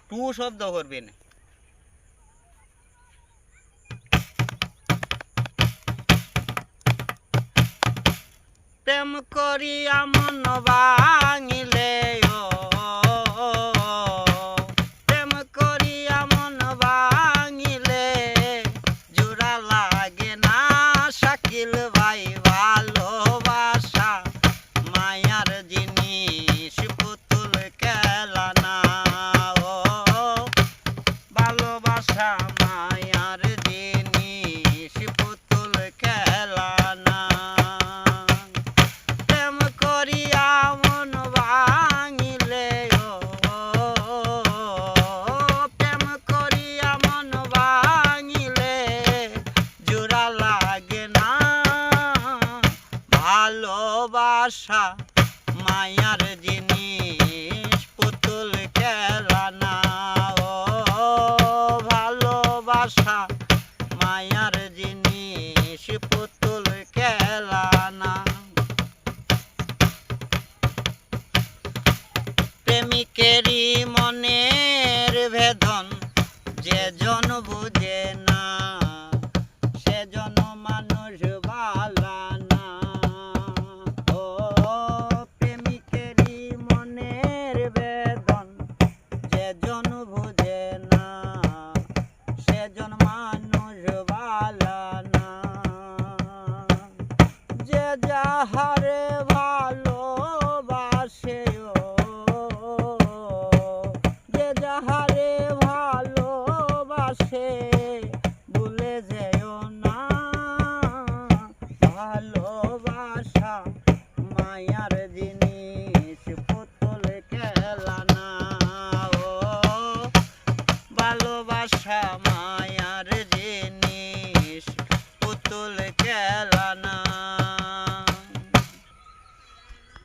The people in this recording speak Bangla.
টু শব্দ করবেন। প্রেম করিয়া মন ভাঙিলে ও প্রেম করিয়া মন ভাঙিলে জোড়া লাগে না শাকিল ভাই ভালোবাসা মায়ার জিনিস পুতুল খেলা না ও ভালোবাসা মায়ার জিনিস পুতুল খেলা না প্রেম করিয়া মন ভাঙিলে ও প্রেম করিয়া মন ভাঙিলে জোড়া লাগে না ভালোবাসা মায়ার জিনিস পুতুল খেলা না ও ভালোবাসা মায়ার জিনিস পুতুল খেলা না প্রেমিকেরই